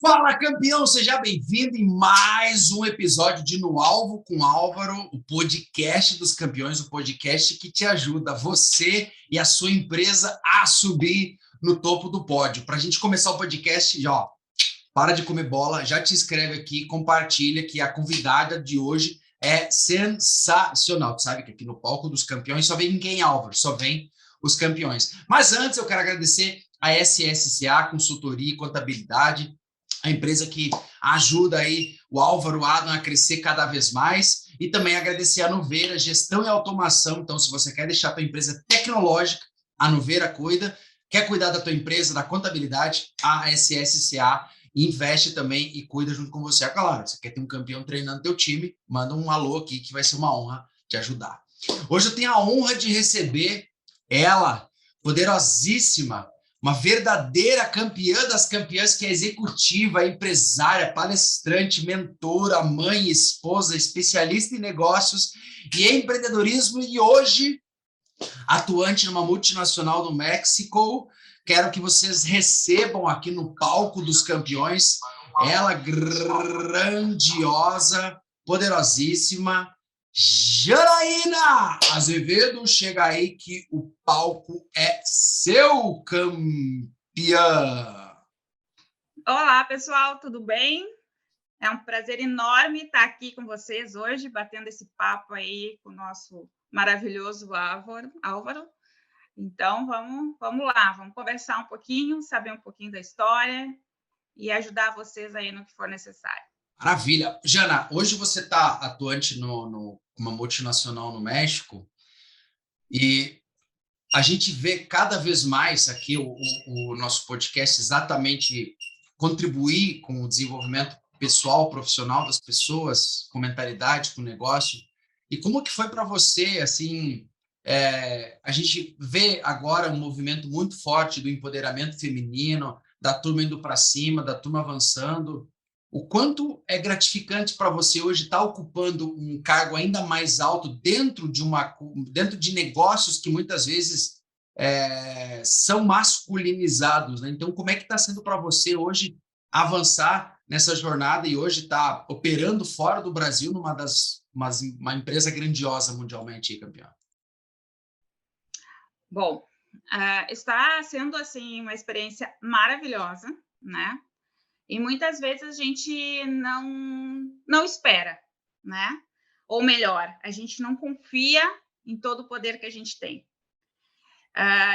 Fala, campeão! Seja bem-vindo em mais um episódio de No Alvo com Álvaro, o podcast dos campeões, o podcast que te ajuda, você e a sua empresa, a subir no topo do pódio. Para a gente começar o podcast, ó, para de comer bola, já te inscreve aqui, compartilha que a convidada de hoje é sensacional. Tu sabe que aqui no palco dos campeões só vem ninguém, Álvaro, só vem os campeões. Mas antes eu quero agradecer a SSCA Consultoria e Contabilidade, a empresa que ajuda aí o Álvaro Adam a crescer cada vez mais, e também agradecer a Nuveira Gestão e Automação. Então, se você quer deixar a tua empresa tecnológica, a Nuveira cuida. Quer cuidar da tua empresa, da contabilidade, a SSCA investe também e cuida junto com você. É claro, você quer ter um campeão treinando teu time, manda um alô aqui que vai ser uma honra te ajudar. Hoje eu tenho a honra de receber ela, poderosíssima, uma verdadeira campeã das campeãs, que é executiva, empresária, palestrante, mentora, mãe, esposa, especialista em negócios e empreendedorismo, e hoje atuante numa multinacional do México. Quero que vocês recebam aqui no palco dos campeões ela, grandiosa, poderosíssima, Janaína Azevedo. Chega aí que o palco é seu, campeã. Olá, pessoal, tudo bem? É um prazer enorme estar aqui com vocês hoje, batendo esse papo aí com o nosso maravilhoso Álvaro. Então, vamos lá, vamos conversar um pouquinho, saber um pouquinho da história e ajudar vocês aí no que for necessário. Maravilha. Jana, hoje você está atuante numa multinacional no México, e a gente vê cada vez mais aqui o nosso podcast exatamente contribuir com o desenvolvimento pessoal, profissional das pessoas, com mentalidade, com negócio. E como que foi para você, assim, a gente vê agora um movimento muito forte do empoderamento feminino, da turma indo para cima, da turma avançando. O quanto é gratificante para você hoje estar ocupando um cargo ainda mais alto dentro de negócios que muitas vezes são masculinizados, né? Então, como é que está sendo para você hoje avançar nessa jornada e hoje estar operando fora do Brasil uma empresa grandiosa mundialmente, campeão? Bom, está sendo assim uma experiência maravilhosa, né? E muitas vezes a gente não espera, né? Ou melhor, a gente não confia em todo o poder que a gente tem.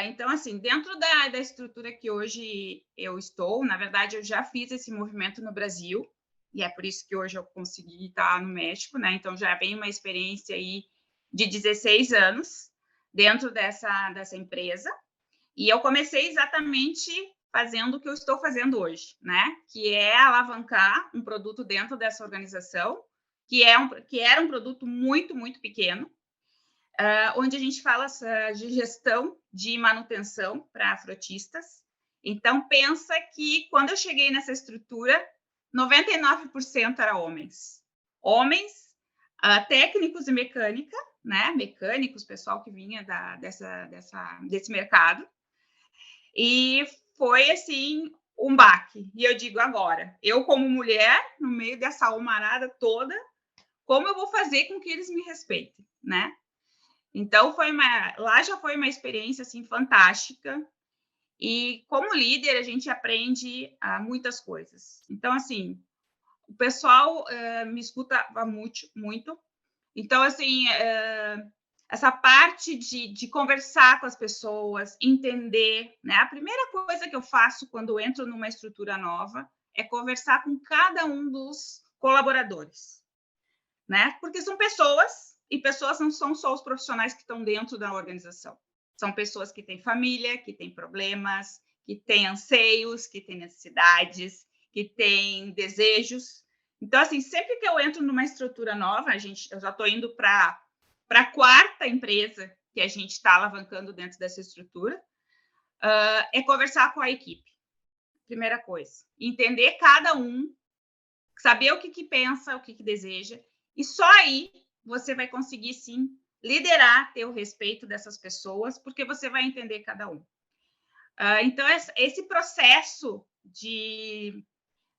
Então, assim, dentro da estrutura que hoje eu estou, na verdade, eu já fiz esse movimento no Brasil, e é por isso que hoje eu consegui estar no México, né? Então, já vem uma experiência aí de 16 anos dentro dessa empresa, e eu comecei exatamente fazendo o que eu estou fazendo hoje, né? Que é alavancar um produto dentro dessa organização, que era um produto muito, muito pequeno, onde a gente fala de gestão de manutenção para frotistas. Então, pensa que quando eu cheguei nessa estrutura, 99% era homens. Homens, técnicos e mecânica, né? Mecânicos, pessoal que vinha desse mercado. E foi, assim, um baque. E eu digo agora, eu como mulher, no meio dessa almarada toda, como eu vou fazer com que eles me respeitem, né? Então, lá já foi uma experiência assim, fantástica. E, como líder, a gente aprende muitas coisas. Então, assim, o pessoal me escutava muito, muito. Então, assim, essa parte de conversar com as pessoas, entender, né? A primeira coisa que eu faço quando eu entro numa estrutura nova é conversar com cada um dos colaboradores, né? Porque são pessoas, e pessoas não são só os profissionais que estão dentro da organização. São pessoas que têm família, que têm problemas, que têm anseios, que têm necessidades, que têm desejos. Então, assim, sempre que eu entro numa estrutura nova, eu já estou indo para a quarta empresa que a gente está alavancando dentro dessa estrutura, é conversar com a equipe. Primeira coisa, entender cada um, saber o que pensa, o que deseja, e só aí você vai conseguir, sim, liderar, ter o respeito dessas pessoas, porque você vai entender cada um. Então, esse processo de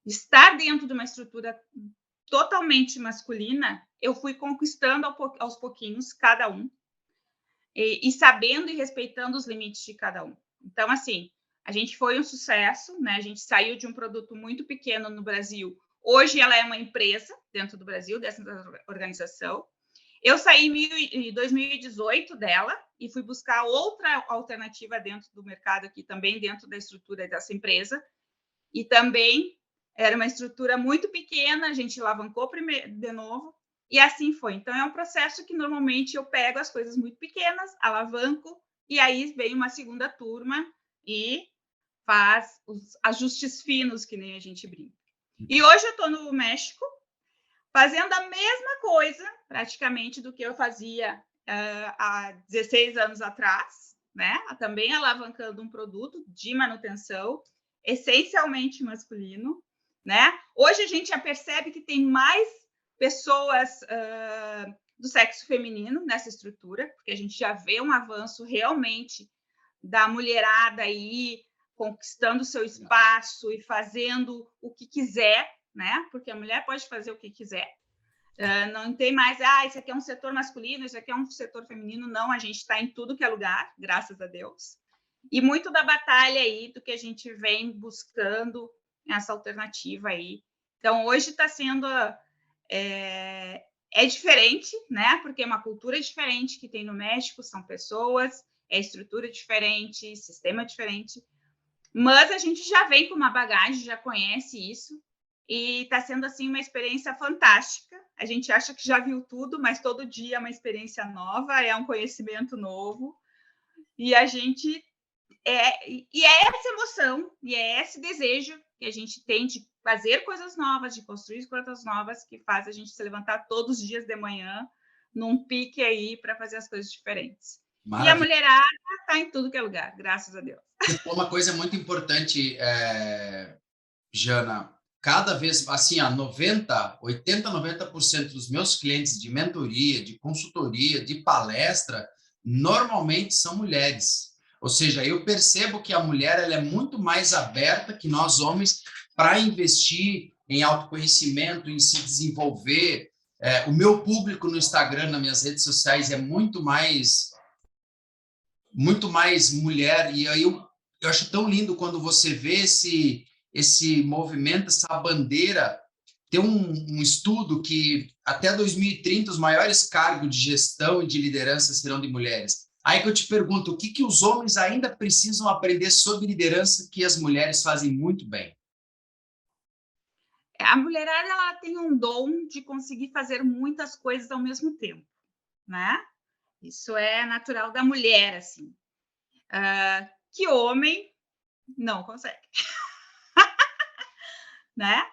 estar dentro de uma estrutura totalmente masculina, eu fui conquistando aos pouquinhos cada um, e sabendo e respeitando os limites de cada um. Então, assim, a gente foi um sucesso, né? A gente saiu de um produto muito pequeno no Brasil. Hoje ela é uma empresa dentro do Brasil, dessa organização. Eu saí em 2018 dela e fui buscar outra alternativa dentro do mercado aqui, também dentro da estrutura dessa empresa. E também era uma estrutura muito pequena, a gente alavancou de novo, e assim foi. Então, é um processo que normalmente eu pego as coisas muito pequenas, alavanco, e aí vem uma segunda turma e faz os ajustes finos, que nem a gente brinca. E hoje eu estou no México, fazendo a mesma coisa, praticamente, do que eu fazia há 16 anos atrás, né? Também alavancando um produto de manutenção, essencialmente masculino, né? Hoje a gente já percebe que tem mais pessoas do sexo feminino nessa estrutura, porque a gente já vê um avanço realmente da mulherada aí conquistando seu espaço e fazendo o que quiser, né? Porque a mulher pode fazer o que quiser. Não tem mais, esse aqui é um setor masculino, esse aqui é um setor feminino. Não, a gente está em tudo que é lugar, graças a Deus. E muito da batalha aí do que a gente vem buscando essa alternativa aí. Então, hoje está sendo... É diferente, né? Porque é uma cultura diferente que tem no México, são pessoas, é estrutura diferente, sistema diferente. Mas a gente já vem com uma bagagem, já conhece isso, e está sendo assim uma experiência fantástica. A gente acha que já viu tudo, mas todo dia é uma experiência nova, é um conhecimento novo, e a gente é essa emoção e é esse desejo que a gente tem de fazer coisas novas, de construir coisas novas, que faz a gente se levantar todos os dias de manhã num pique aí para fazer as coisas diferentes. Maravilha. E a mulherada está em tudo que é lugar, graças a Deus. Uma coisa muito importante, Jana, cada vez, assim, 90% dos meus clientes de mentoria, de consultoria, de palestra, normalmente são mulheres. Ou seja, eu percebo que a mulher ela é muito mais aberta que nós homens para investir em autoconhecimento, em se desenvolver. O meu público no Instagram, nas minhas redes sociais, é muito mais mulher, e aí eu acho tão lindo quando você vê esse movimento, essa bandeira. Tem um estudo que até 2030 os maiores cargos de gestão e de liderança serão de mulheres. Aí que eu te pergunto, o que os homens ainda precisam aprender sobre liderança que as mulheres fazem muito bem? A mulherada ela tem um dom de conseguir fazer muitas coisas ao mesmo tempo, né? Isso é natural da mulher, assim. Que homem não consegue. Né?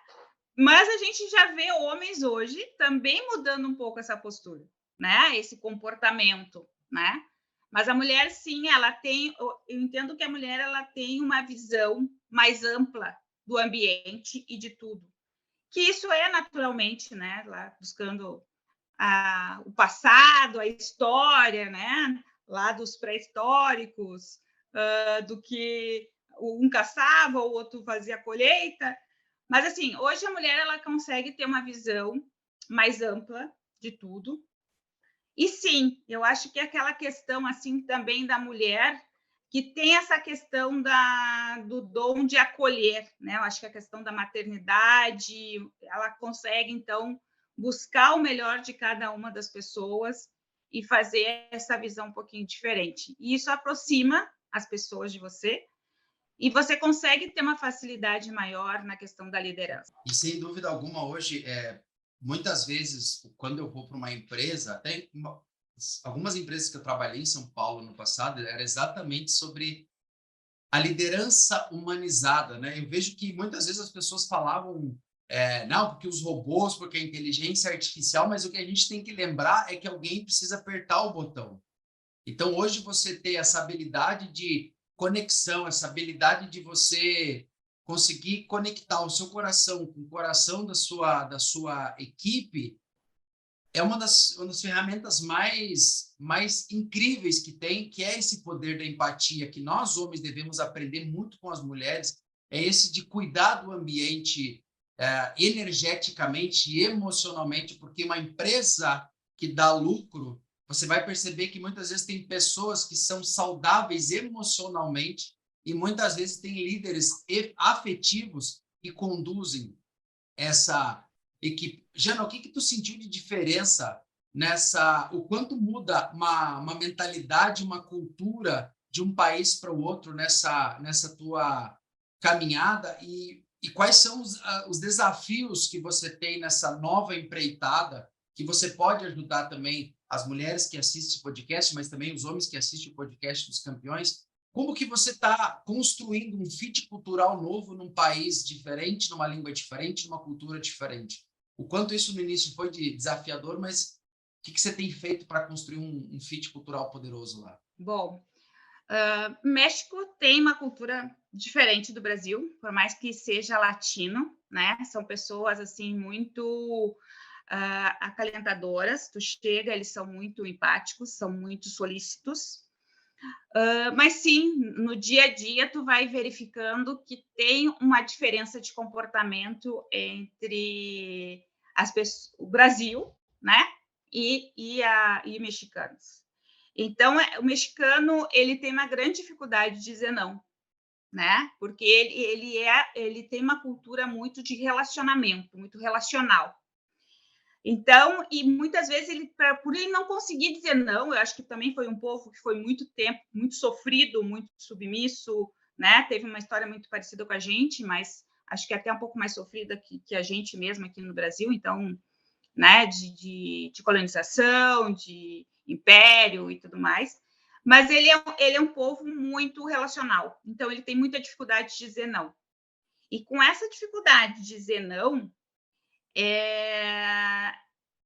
Mas a gente já vê homens hoje também mudando um pouco essa postura, né? Esse comportamento, né? Mas a mulher, sim, ela tem... Eu entendo que a mulher ela tem uma visão mais ampla do ambiente e de tudo. Que isso é naturalmente, né? Lá buscando o passado, a história, né? Lá dos pré-históricos, do que um caçava, o outro fazia a colheita. Mas, assim, hoje a mulher ela consegue ter uma visão mais ampla de tudo. E, sim, eu acho que aquela questão, assim, também da mulher, que tem essa questão do dom de acolher, né? Eu acho que a questão da maternidade, ela consegue, então, buscar o melhor de cada uma das pessoas e fazer essa visão um pouquinho diferente. E isso aproxima as pessoas de você, e você consegue ter uma facilidade maior na questão da liderança. E, sem dúvida alguma, hoje, muitas vezes, quando eu vou para uma empresa, até algumas empresas que eu trabalhei em São Paulo no passado, era exatamente sobre a liderança humanizada, né? Eu vejo que muitas vezes as pessoas falavam, não, porque os robôs, porque a inteligência artificial, mas o que a gente tem que lembrar é que alguém precisa apertar o botão. Então, hoje você ter essa habilidade de conexão, essa habilidade de você conseguir conectar o seu coração com o coração da sua equipe, é uma das ferramentas mais incríveis que tem, que é esse poder da empatia, que nós homens devemos aprender muito com as mulheres, é esse de cuidar do ambiente energeticamente e emocionalmente, porque uma empresa que dá lucro, você vai perceber que muitas vezes tem pessoas que são saudáveis emocionalmente e muitas vezes tem líderes afetivos que conduzem essa equipe. Jana, o que tu sentiu de diferença o quanto muda uma mentalidade, uma cultura de um país para o outro nessa tua caminhada e quais são os desafios que você tem nessa nova empreitada que você pode ajudar também as mulheres que assistem o podcast, mas também os homens que assistem o podcast dos campeões. Como que você está construindo um fit cultural novo num país diferente, numa língua diferente, numa cultura diferente? O quanto isso no início foi desafiador, mas o que você tem feito para construir um fit cultural poderoso lá? Bom, México tem uma cultura diferente do Brasil, por mais que seja latino, né? São pessoas assim muito acalentadoras. Tu chega, eles são muito empáticos, são muito solícitos. Mas sim, no dia a dia tu vai verificando que tem uma diferença de comportamento entre o Brasil, né, e mexicanos. Então, o mexicano ele tem uma grande dificuldade de dizer não, né, porque ele tem uma cultura muito de relacionamento, muito relacional. Então, e muitas vezes por ele não conseguir dizer não, eu acho que também foi um povo que foi muito tempo, muito sofrido, muito submisso, né? Teve uma história muito parecida com a gente, mas acho que até um pouco mais sofrida que a gente mesmo aqui no Brasil, então, né? De colonização, de império e tudo mais. Mas ele é um povo muito relacional, então ele tem muita dificuldade de dizer não. E com essa dificuldade de dizer não,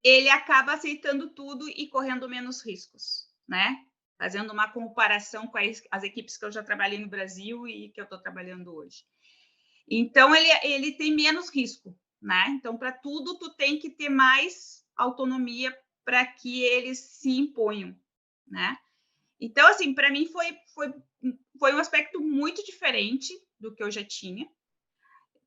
ele acaba aceitando tudo e correndo menos riscos, né? Fazendo uma comparação com as equipes que eu já trabalhei no Brasil e que eu estou trabalhando hoje. Então, ele tem menos risco, né? Então, para tudo, tu tem que ter mais autonomia para que eles se imponham, né? Então, assim, para mim foi um aspecto muito diferente do que eu já tinha,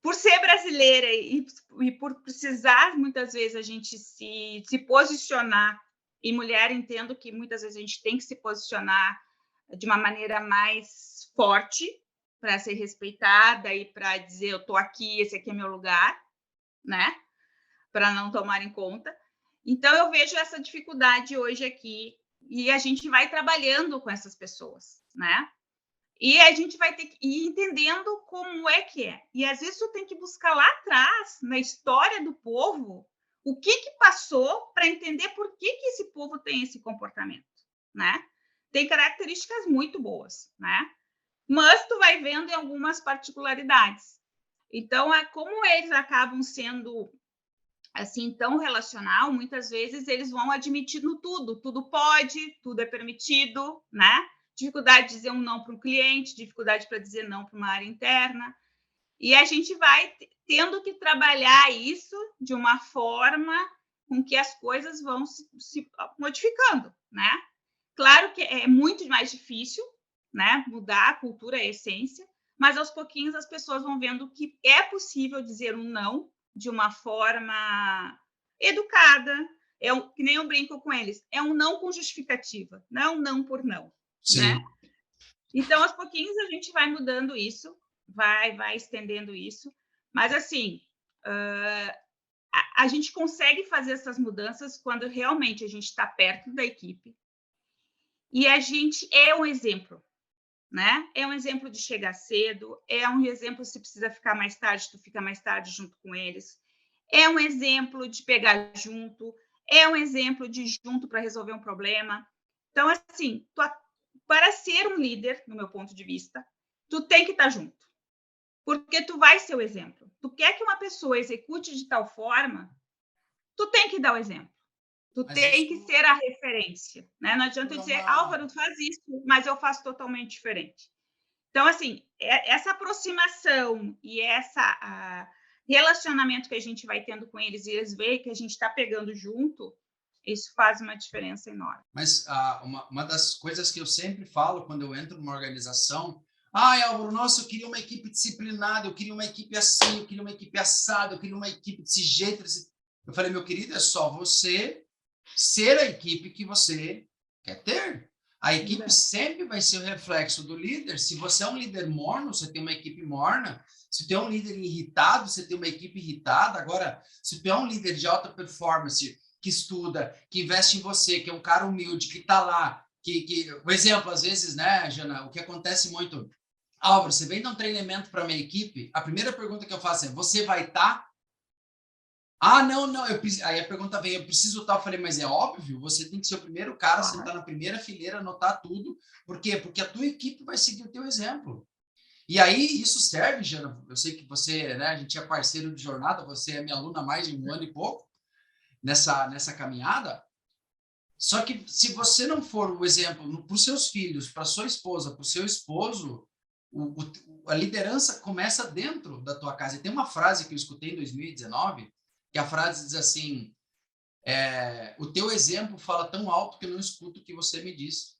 por ser brasileira e por precisar, muitas vezes, a gente se posicionar, e mulher, entendo que muitas vezes a gente tem que se posicionar de uma maneira mais forte para ser respeitada e para dizer, eu estou aqui, esse aqui é meu lugar, né? Para não tomar em conta. Então, eu vejo essa dificuldade hoje aqui e a gente vai trabalhando com essas pessoas, né? E a gente vai ter que ir entendendo como é que é. E às vezes tu tem que buscar lá atrás, na história do povo, o que passou para entender por que esse povo tem esse comportamento, né? Tem características muito boas, né? Mas tu vai vendo em algumas particularidades. Então, como eles acabam sendo assim tão relacional, muitas vezes eles vão admitindo tudo pode, tudo é permitido, né? Dificuldade de dizer um não para um cliente, dificuldade para dizer não para uma área interna. E a gente vai tendo que trabalhar isso de uma forma com que as coisas vão se modificando, né? Claro que é muito mais difícil, né? Mudar a cultura, a essência, mas aos pouquinhos as pessoas vão vendo que é possível dizer um não de uma forma educada. Que nem eu brinco com eles, é um não com justificativa, não é um não por não, né? Sim. Então, aos pouquinhos, a gente vai mudando isso, vai estendendo isso, mas assim, a gente consegue fazer essas mudanças quando realmente a gente está perto da equipe e a gente é um exemplo, né? É um exemplo de chegar cedo, é um exemplo se precisa ficar mais tarde, tu fica mais tarde junto com eles, é um exemplo de pegar junto, é um exemplo de junto para resolver um problema. Então, assim, para ser um líder, no meu ponto de vista, tu tem que estar junto, porque tu vai ser o exemplo. Tu quer que uma pessoa execute de tal forma, tu tem que dar o exemplo. Tu tem que ser a referência, né? Não adianta eu dizer, Álvaro, tu faz isso, mas eu faço totalmente diferente. Então, assim, essa aproximação e esse relacionamento que a gente vai tendo com eles e eles veem que a gente está pegando junto, isso faz uma diferença enorme. Mas uma das coisas que eu sempre falo quando eu entro numa organização, Ai, Álvaro, nossa, eu queria uma equipe disciplinada, eu queria uma equipe assim, eu queria uma equipe assada, eu queria uma equipe desse jeito. Eu falei, meu querido, é só você ser a equipe que você quer ter. A equipe sempre vai ser o reflexo do líder. Se você é um líder morno, você tem uma equipe morna. Se você é um líder irritado, você tem uma equipe irritada. Agora, se você é um líder de alta performance, que estuda, que investe em você, que é um cara humilde, que está lá, o exemplo, às vezes, né, Jana, o que acontece muito, Álvaro, você vem dar um treinamento para a minha equipe, a primeira pergunta que eu faço é, você vai estar? Ah, não, aí a pergunta vem, eu preciso estar? Eu falei, mas é óbvio, você tem que ser o primeiro cara, sentar na primeira fileira, anotar tudo. Por quê? Porque a tua equipe vai seguir o teu exemplo. E aí, isso serve, Jana, eu sei que você, né, a gente é parceiro de jornada, você é minha aluna há mais de 1 ano e pouco nessa caminhada. Só que se você não for o exemplo para os seus filhos, para sua esposa, para o seu esposo, a liderança começa dentro da tua casa. E tem uma frase que eu escutei em 2019, que a frase diz assim, o teu exemplo fala tão alto que eu não escuto o que você me diz.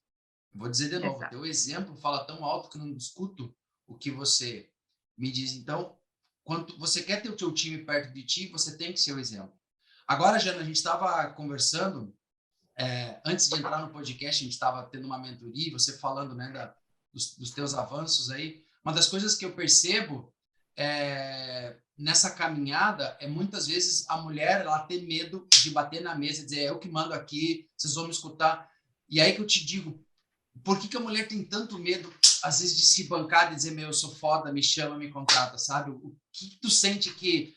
Vou dizer de novo, o teu exemplo fala tão alto que eu não escuto o que você me diz. Então, quando você quer ter o teu time perto de ti, você tem que ser o exemplo. Agora, Jana, a gente estava conversando, antes de entrar no podcast, a gente estava tendo uma mentoria, você falando, né, dos teus avanços aí. Uma das coisas que eu percebo nessa caminhada é muitas vezes a mulher ela ter medo de bater na mesa e dizer, eu que mando aqui, vocês vão me escutar. E aí que eu te digo, por que a mulher tem tanto medo, às vezes, de se bancar, de dizer, meu, eu sou foda, me chama, me contrata, sabe? O que tu sente que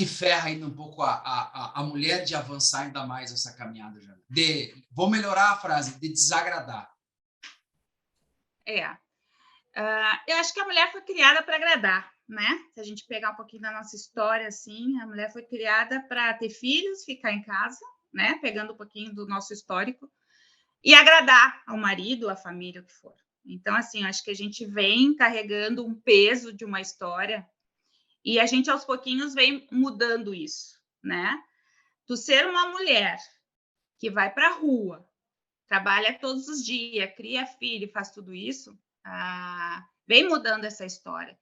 ferra ainda um pouco a mulher de avançar ainda mais essa caminhada, Jana? Vou melhorar a frase, de desagradar. Eu acho que a mulher foi criada para agradar, né? Se a gente pegar um pouquinho da nossa história, assim, a mulher foi criada para ter filhos, ficar em casa, né? Pegando um pouquinho do nosso histórico, e agradar ao marido, à família, o que for. Então, assim, acho que a gente vem carregando um peso de uma história e a gente, aos pouquinhos, vem mudando isso, né? Tu ser uma mulher que vai para a rua, trabalha todos os dias, cria filho, faz tudo isso, vem mudando essa história.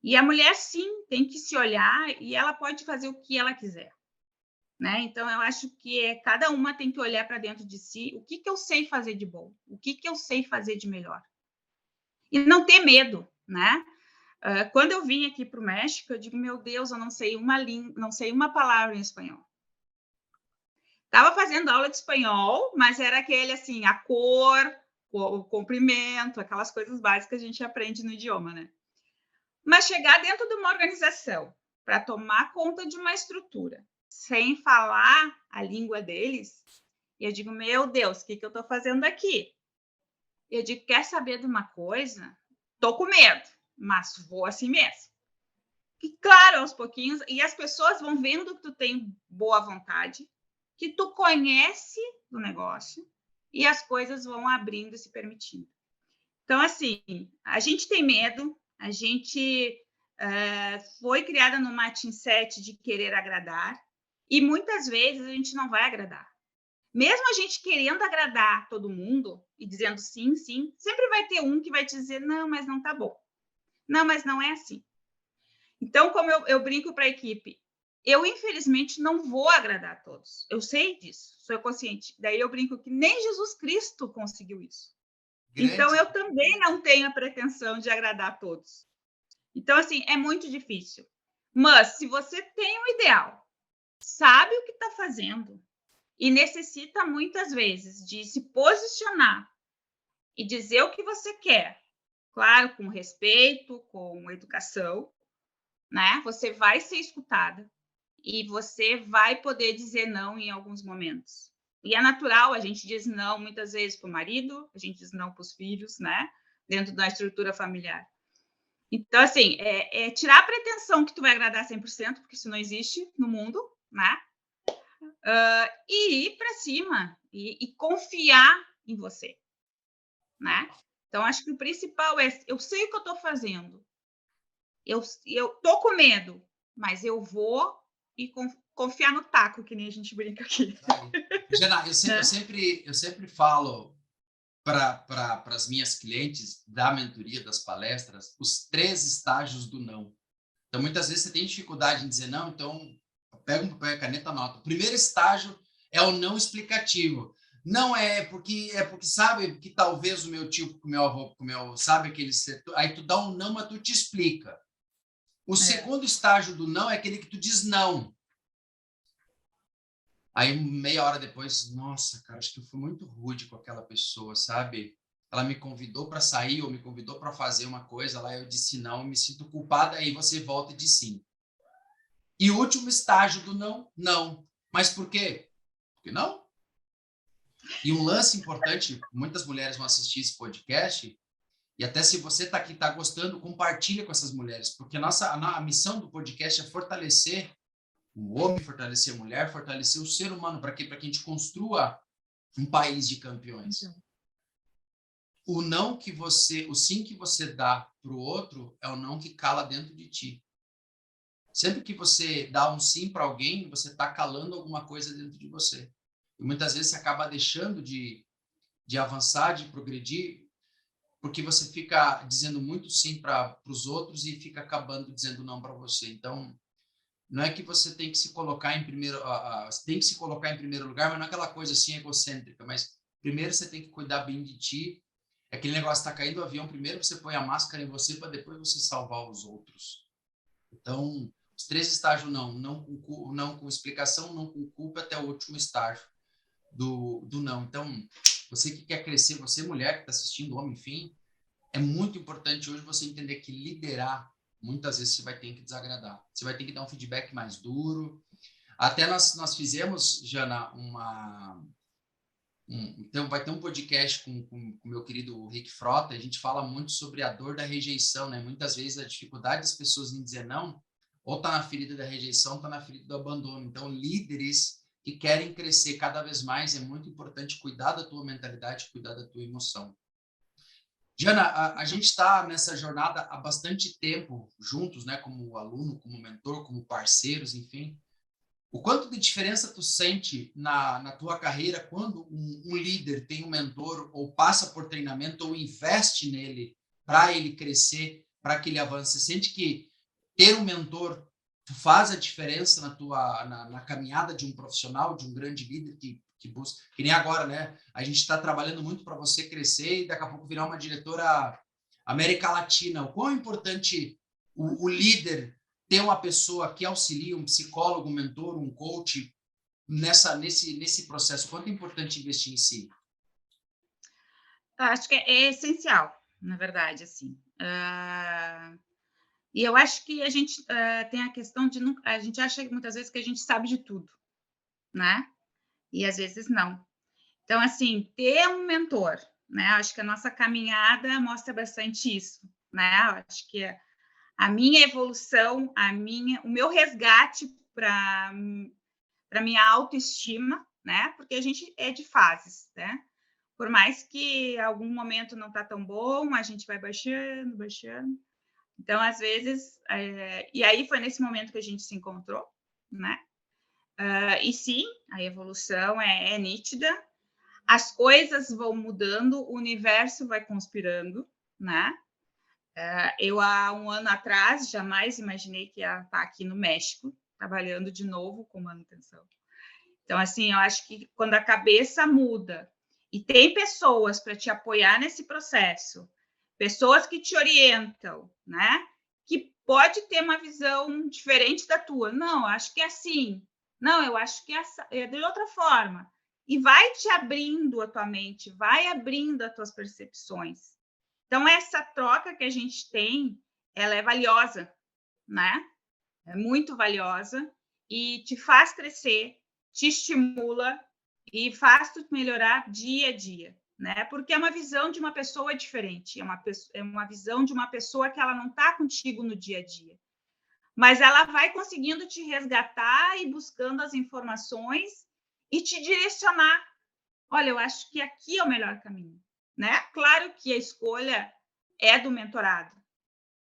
E a mulher, sim, tem que se olhar e ela pode fazer o que ela quiser. Né? Então, eu acho que cada uma tem que olhar para dentro de si o que eu sei fazer de bom, o que eu sei fazer de melhor. E não ter medo, né? Quando eu vim aqui para o México, eu digo, meu Deus, eu não sei não sei uma palavra em espanhol. Estava fazendo aula de espanhol, mas era aquele assim, a cor, o comprimento, aquelas coisas básicas que a gente aprende no idioma, né? Mas chegar dentro de uma organização para tomar conta de uma estrutura, sem falar a língua deles, e eu digo, meu Deus, o que eu estou fazendo aqui? Eu digo, quer saber de uma coisa? Estou com medo, mas vou assim mesmo. E claro, aos pouquinhos, e as pessoas vão vendo que tu tem boa vontade, que tu conhece do negócio, e as coisas vão abrindo e se permitindo. Então, assim, a gente tem medo, a gente foi criada no mindset de querer agradar, e muitas vezes a gente não vai agradar. Mesmo a gente querendo agradar todo mundo e dizendo sim, sim, sempre vai ter um que vai te dizer, não, mas não tá bom. Não, mas não é assim. Então, como eu brinco para a equipe, eu, infelizmente, não vou agradar a todos. Eu sei disso, sou consciente. Daí eu brinco que nem Jesus Cristo conseguiu isso. Grande. Então, eu também não tenho a pretensão de agradar a todos. Então, assim, é muito difícil. Mas, se você tem um ideal, sabe o que está fazendo e necessita, muitas vezes, de se posicionar e dizer o que você quer, claro, com respeito, com educação, né? Você vai ser escutada e você vai poder dizer não em alguns momentos. E é natural, a gente diz não muitas vezes para o marido, a gente diz não para os filhos, né? Dentro da estrutura familiar. Então, assim, tirar a pretensão que tu vai agradar 100%, porque isso não existe no mundo, né? E ir para cima e confiar em você, né? Então, acho que o principal é, eu sei o que eu estou fazendo, eu tô com medo, mas eu vou e confiar no taco, que nem a gente brinca aqui. Jana, eu sempre falo para as minhas clientes da mentoria, das palestras, os 3 estágios do não. Então, muitas vezes você tem dificuldade em dizer não, então pega um papel e caneta, anota. O primeiro estágio é o não explicativo. Não porque sabe que talvez o meu tio, o meu avô, o meu, sabe aquele setor, aí tu dá um não, mas tu te explica. O segundo estágio do não é aquele que tu diz não. Aí, meia hora depois, nossa, cara, acho que eu fui muito rude com aquela pessoa, sabe? Ela me convidou para sair ou me convidou para fazer uma coisa lá, eu disse não, me sinto culpada, aí você volta e diz sim. E o último estágio do não, não. Mas por quê? Porque não. E um lance importante, muitas mulheres vão assistir esse podcast, e até se você está aqui, está gostando, compartilha com essas mulheres, porque a missão do podcast é fortalecer o homem, fortalecer a mulher, fortalecer o ser humano, para quê? Para que a gente construa um país de campeões. O não que você, o sim que você dá para o outro é o não que cala dentro de ti. Sempre que você dá um sim para alguém, você está calando alguma coisa dentro de você. E muitas vezes você acaba deixando de avançar, de progredir, porque você fica dizendo muito sim para os outros e fica acabando dizendo não para você. Então, não é que você tem que se colocar em primeiro, tem que se colocar em primeiro lugar, mas não é aquela coisa assim egocêntrica, mas primeiro você tem que cuidar bem de ti. É aquele negócio, está caindo o avião, primeiro você põe a máscara em você para depois você salvar os outros. Então, os 3 estágios não com explicação, não com culpa, até o último estágio do não. Então, você que quer crescer, você mulher que está assistindo, homem, enfim, é muito importante hoje você entender que liderar, muitas vezes você vai ter que desagradar. Você vai ter que dar um feedback mais duro. Até nós fizemos, Jana, então vai ter um podcast com o meu querido Rick Frota, a gente fala muito sobre a dor da rejeição, né? Muitas vezes a dificuldade das pessoas em dizer não, ou tá na ferida da rejeição, ou tá na ferida do abandono. Então, líderes que querem crescer cada vez mais, é muito importante cuidar da tua mentalidade, cuidar da tua emoção. Jana, a gente está nessa jornada há bastante tempo juntos, né? Como aluno, como mentor, como parceiros, enfim. O quanto de diferença tu sente na tua carreira quando um líder tem um mentor ou passa por treinamento ou investe nele para ele crescer, para que ele avance? Você sente que ter um mentor faz a diferença na caminhada de um profissional, de um grande líder que busca, que nem agora, né? A gente está trabalhando muito para você crescer e daqui a pouco virar uma diretora América Latina. O quão importante o líder ter uma pessoa que auxilia, um psicólogo, um mentor, um coach, nesse processo? Quanto é importante investir em si? Acho que é essencial, na verdade, assim. E eu acho que a gente tem a questão de... A gente acha muitas vezes que a gente sabe de tudo, né? E às vezes não. Então, assim, ter um mentor, né? Acho que a nossa caminhada mostra bastante isso, né? Acho que a minha evolução, o meu resgate para minha autoestima, né? Porque a gente é de fases, né? Por mais que algum momento não tá tão bom, a gente vai baixando, baixando. Então, às vezes, e aí foi nesse momento que a gente se encontrou, né? E sim, a evolução é nítida, as coisas vão mudando, o universo vai conspirando, né? Eu, há um ano atrás, jamais imaginei que ia estar aqui no México, trabalhando de novo com manutenção. Então, assim, eu acho que quando a cabeça muda e tem pessoas para te apoiar nesse processo, pessoas que te orientam, né? Que pode ter uma visão diferente da tua. Não, acho que é assim. Não, eu acho que é de outra forma. E vai te abrindo a tua mente, vai abrindo as tuas percepções. Então, essa troca que a gente tem, ela é valiosa, né? É muito valiosa e te faz crescer, te estimula e faz tu melhorar dia a dia, né? Porque é uma visão de uma pessoa diferente, é uma visão de uma pessoa que ela não está contigo no dia a dia, mas ela vai conseguindo te resgatar e buscando as informações e te direcionar. Olha, eu acho que aqui é o melhor caminho, né? Claro que a escolha é do mentorado,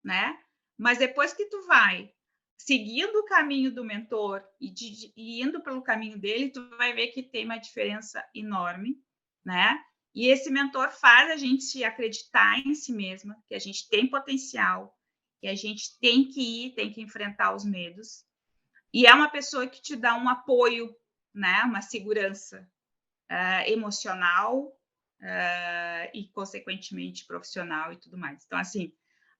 né? Mas depois que tu vai seguindo o caminho do mentor e indo pelo caminho dele, tu vai ver que tem uma diferença enorme, né? E esse mentor faz a gente acreditar em si mesma, que a gente tem potencial, que a gente tem que ir, tem que enfrentar os medos. E é uma pessoa que te dá um apoio, né? Uma segurança emocional e, consequentemente, profissional e tudo mais. Então, assim,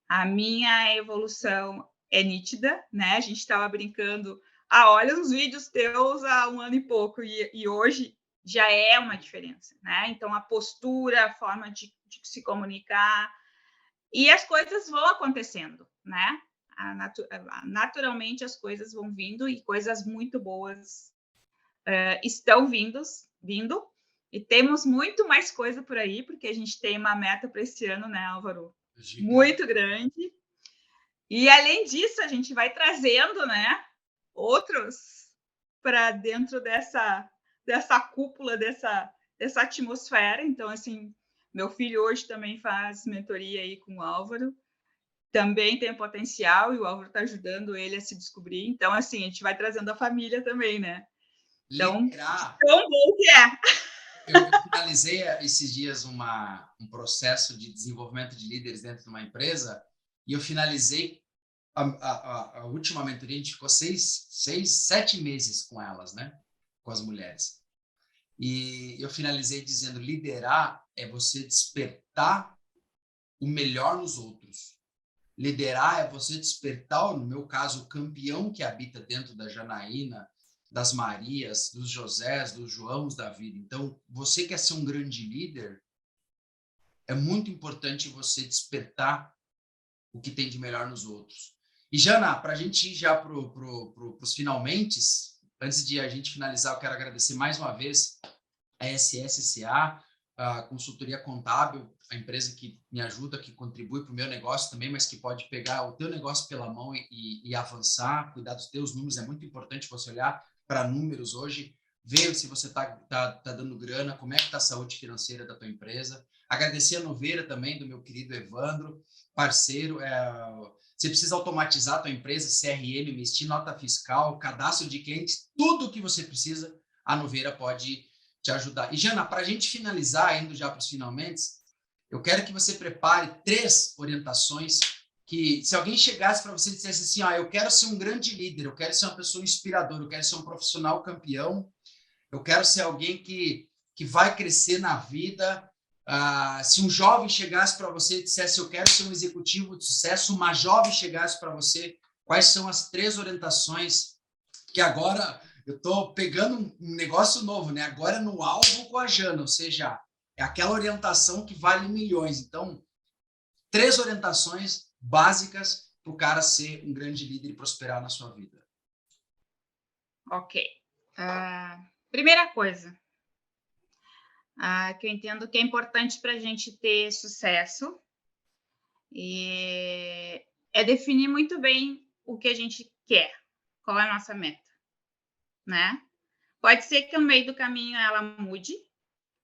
a minha evolução é nítida, né? A gente estava brincando, olha os vídeos teus há 1 ano e pouco, e hoje já é uma diferença, né? Então, a postura, a forma de se comunicar, e as coisas vão acontecendo, né? Naturalmente, as coisas vão vindo e coisas muito boas estão vindo, e temos muito mais coisa por aí, porque a gente tem uma meta para esse ano, né, Álvaro? Gigante. Muito grande. E, além disso, a gente vai trazendo, né, outros para dentro dessa cúpula, dessa atmosfera. Então, assim, meu filho hoje também faz mentoria aí com o Álvaro, também tem potencial, e o Álvaro está ajudando ele a se descobrir. Então, assim, a gente vai trazendo a família também, né? Então, tão bom que é. Eu finalizei esses dias um processo de desenvolvimento de líderes dentro de uma empresa, e eu finalizei a última mentoria. A gente ficou 7 meses com elas, né? Com as mulheres. E eu finalizei dizendo: liderar é você despertar o melhor nos outros. Liderar é você despertar, no meu caso, o campeão que habita dentro da Janaína, das Marias, dos Josés, dos Joãos da vida. Então, você quer ser um grande líder, é muito importante você despertar o que tem de melhor nos outros. E, Jana, para a gente ir já para os finalmente, antes de a gente finalizar, eu quero agradecer mais uma vez a SSCA, a consultoria contábil, a empresa que me ajuda, que contribui para o meu negócio também, mas que pode pegar o teu negócio pela mão e avançar, cuidar dos teus números. É muito importante você olhar para números hoje, ver se você tá dando grana, como é que está a saúde financeira da tua empresa. Agradecer a Noveira também, do meu querido Evandro, parceiro. Você precisa automatizar a tua empresa, CRM, emitir nota fiscal, cadastro de clientes, tudo o que você precisa, a Noveira pode te ajudar. E, Jana, para a gente finalizar, indo já para os finalmente, eu quero que você prepare 3 orientações que, se alguém chegasse para você e dissesse assim: eu quero ser um grande líder, eu quero ser uma pessoa inspiradora, eu quero ser um profissional campeão, eu quero ser alguém que vai crescer na vida. Se um jovem chegasse para você e dissesse: eu quero ser um executivo de sucesso, uma jovem chegasse para você, quais são as 3 orientações que agora eu estou pegando um negócio novo, né? Agora no alvo com a Jana, ou seja, é aquela orientação que vale milhões. Então, 3 orientações básicas para o cara ser um grande líder e prosperar na sua vida. Ok. Primeira coisa que eu entendo que é importante para a gente ter sucesso é definir muito bem o que a gente quer, qual é a nossa meta, né? Pode ser que no meio do caminho ela mude,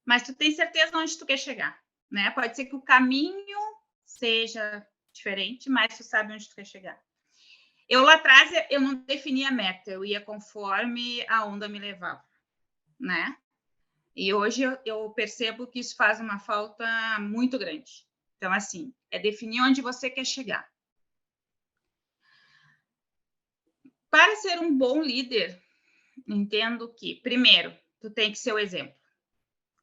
mas tu tem certeza onde tu quer chegar, né? Pode ser que o caminho seja diferente, mas tu sabe onde tu quer chegar. Eu lá atrás, eu não definia a meta, eu ia conforme a onda me levava, né? E hoje eu percebo que isso faz uma falta muito grande. Então, assim, é definir onde você quer chegar. Para ser um bom líder, entendo que, primeiro, tu tem que ser o exemplo.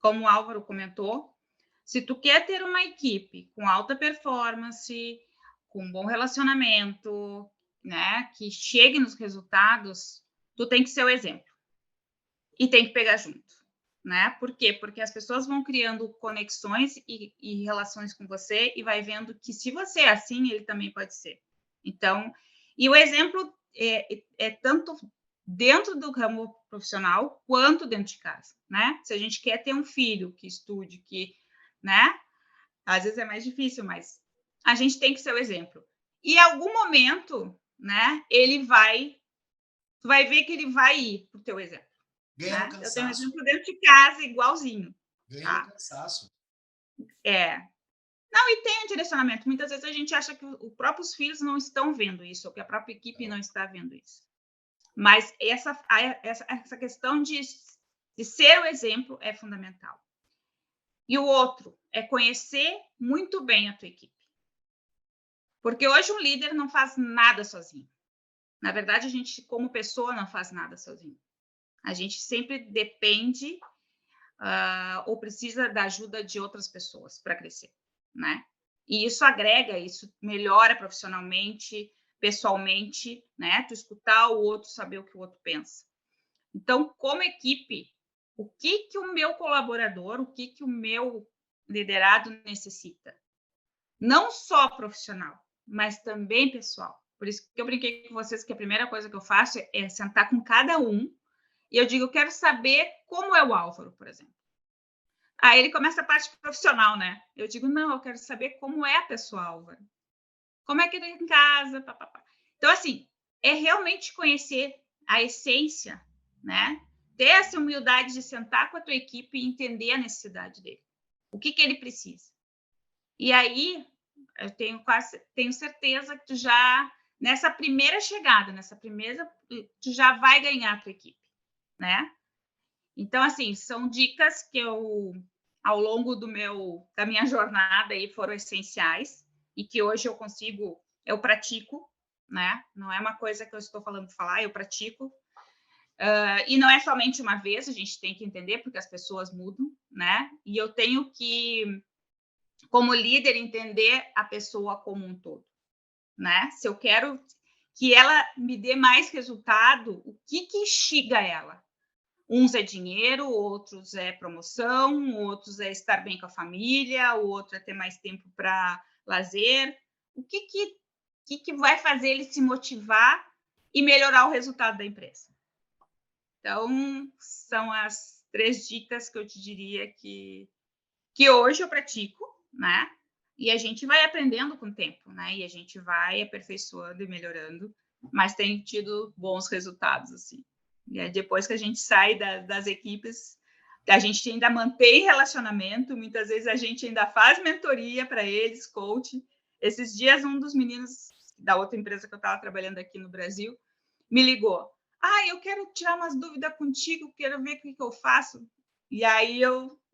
Como o Álvaro comentou, se tu quer ter uma equipe com alta performance, com bom relacionamento, né, que chegue nos resultados, tu tem que ser o exemplo. E tem que pegar junto, né? Por quê? Porque as pessoas vão criando conexões e relações com você e vai vendo que, se você é assim, ele também pode ser. Então, e o exemplo é tanto dentro do ramo profissional quanto dentro de casa, né? Se a gente quer ter um filho que estude, que, né? Às vezes é mais difícil, mas a gente tem que ser o exemplo. E em algum momento, né? Tu vai ver que ele vai ir pro teu exemplo. Ganha no Né? Eu tenho um cansaço. exemplo dentro de casa, igualzinho. Ganha no Tá? cansaço. Não, e tem um direcionamento. Muitas vezes a gente acha que os próprios filhos não estão vendo isso, ou que a própria equipe não está vendo isso. Mas essa questão de ser o exemplo é fundamental. E o outro é conhecer muito bem a tua equipe. Porque hoje um líder não faz nada sozinho. Na verdade, a gente, como pessoa, não faz nada sozinho. A gente sempre depende ou precisa da ajuda de outras pessoas para crescer, né? E isso agrega, isso melhora profissionalmente, pessoalmente, né? Tu escutar o outro, saber o que o outro pensa. Então, como equipe, o que o meu colaborador, o que o meu liderado necessita? Não só profissional, mas também pessoal. Por isso que eu brinquei com vocês que a primeira coisa que eu faço é sentar com cada um e eu digo, eu quero saber como é o Álvaro, por exemplo. Aí ele começa a parte profissional, né? Eu digo, não, eu quero saber como é a pessoa, Álvaro. Como é que ele é em casa, papapá. Então, assim, é realmente conhecer a essência, né? Ter essa humildade de sentar com a tua equipe e entender a necessidade dele. O que ele precisa. E aí, eu tenho certeza que tu já, nessa primeira chegada, tu já vai ganhar a tua equipe, né? Então, assim, são dicas que eu, ao longo da minha jornada aí, foram essenciais e que hoje eu pratico, né? Não é uma coisa que eu estou falando para falar, eu pratico. E não é somente uma vez, a gente tem que entender, porque as pessoas mudam, né? E eu tenho que, como líder, entender a pessoa como um todo, né? Se eu quero que ela me dê mais resultado, o que instiga ela? Uns é dinheiro, outros é promoção, outros é estar bem com a família, o outro é ter mais tempo para lazer. O que vai fazer ele se motivar e melhorar o resultado da empresa? Então, são as 3 dicas que eu te diria que hoje eu pratico, né? E a gente vai aprendendo com o tempo, né? E a gente vai aperfeiçoando e melhorando, mas tem tido bons resultados, assim. E aí, depois que a gente sai das equipes, a gente ainda mantém relacionamento, muitas vezes a gente ainda faz mentoria para eles, coaching. Esses dias, um dos meninos da outra empresa que eu estava trabalhando aqui no Brasil me ligou. Eu quero tirar umas dúvidas contigo, quero ver o que eu faço. E aí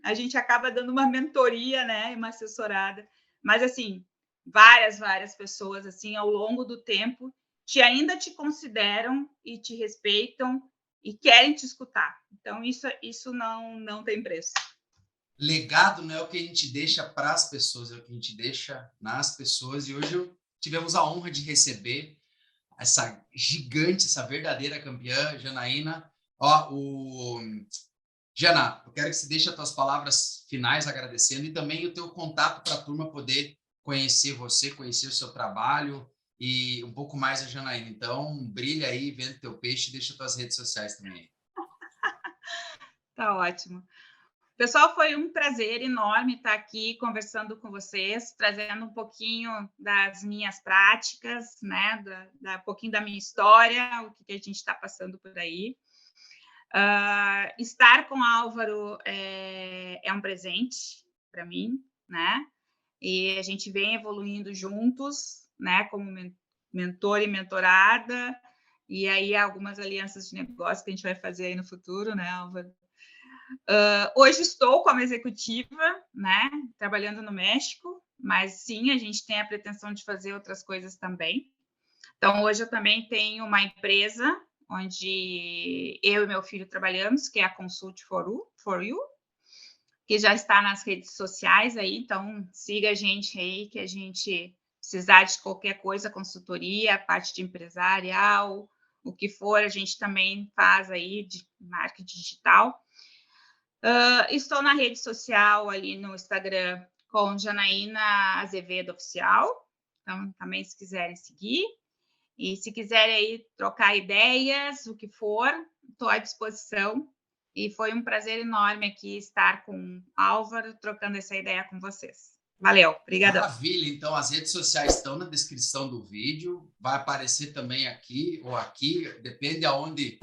a gente acaba dando uma mentoria, né, uma assessorada. Mas, assim, várias pessoas, assim, ao longo do tempo, ainda te consideram e te respeitam e querem te escutar. Então, isso não tem preço. Legado não é o que a gente deixa para as pessoas, é o que a gente deixa nas pessoas. E hoje tivemos a honra de receber essa gigante, essa verdadeira campeã, Janaína. Jana, eu quero que você deixe as tuas palavras finais agradecendo e também o teu contato para a turma poder conhecer você, conhecer o seu trabalho e um pouco mais a Janaína. Então, brilha aí, vendo teu peixe e deixa tuas redes sociais também. Tá ótimo. Pessoal, foi um prazer enorme estar aqui conversando com vocês, trazendo um pouquinho das minhas práticas, né, um pouquinho da minha história, o que a gente está passando por aí. Estar com o Álvaro é um presente para mim, né? E a gente vem evoluindo juntos, né, como mentor e mentorada, e aí algumas alianças de negócio que a gente vai fazer aí no futuro, né, Álvaro? Hoje estou como executiva, né, trabalhando no México, mas sim, a gente tem a pretensão de fazer outras coisas também. Então, hoje eu também tenho uma empresa onde eu e meu filho trabalhamos, que é a Consult for You, que já está nas redes sociais aí, então siga a gente aí, que a gente precisar de qualquer coisa, consultoria, parte de empresarial, o que for, a gente também faz aí de marketing digital. Estou na rede social ali no Instagram com Janaína Azevedo Oficial, então também se quiserem seguir. E se quiserem aí trocar ideias, o que for, estou à disposição. E foi um prazer enorme aqui estar com o Álvaro, trocando essa ideia com vocês. Valeu, obrigadão. Maravilha, então as redes sociais estão na descrição do vídeo, vai aparecer também aqui ou aqui, depende aonde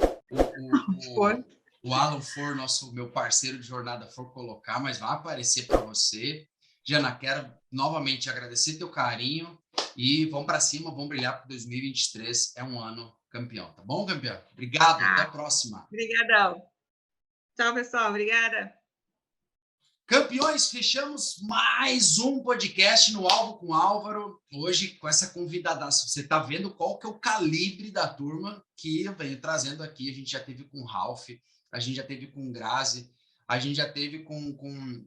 o Alan for, meu parceiro de jornada, for colocar, mas vai aparecer para você. Jana, quero novamente agradecer teu carinho e vamos para cima, vamos brilhar para 2023, é um ano campeão, tá bom, campeão? Obrigado, até a próxima. Obrigadão. Tchau, pessoal, obrigada. Campeões, fechamos mais um podcast no Alvo com Álvaro. Hoje, com essa convidadaça, você está vendo qual que é o calibre da turma que eu venho trazendo aqui. A gente já teve com o Ralph, a gente já teve com o Grazi, a gente já teve com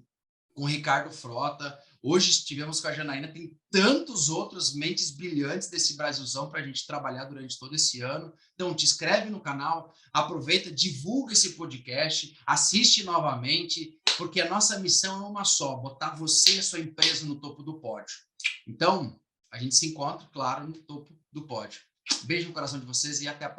o Ricardo Frota. Hoje estivemos com a Janaína. Tem tantos outros mentes brilhantes desse Brasilzão para a gente trabalhar durante todo esse ano. Então, te inscreve no canal, aproveita, divulga esse podcast, assiste novamente, porque a nossa missão é uma só, botar você e a sua empresa no topo do pódio. Então, a gente se encontra, claro, no topo do pódio. Beijo no coração de vocês e até a próxima.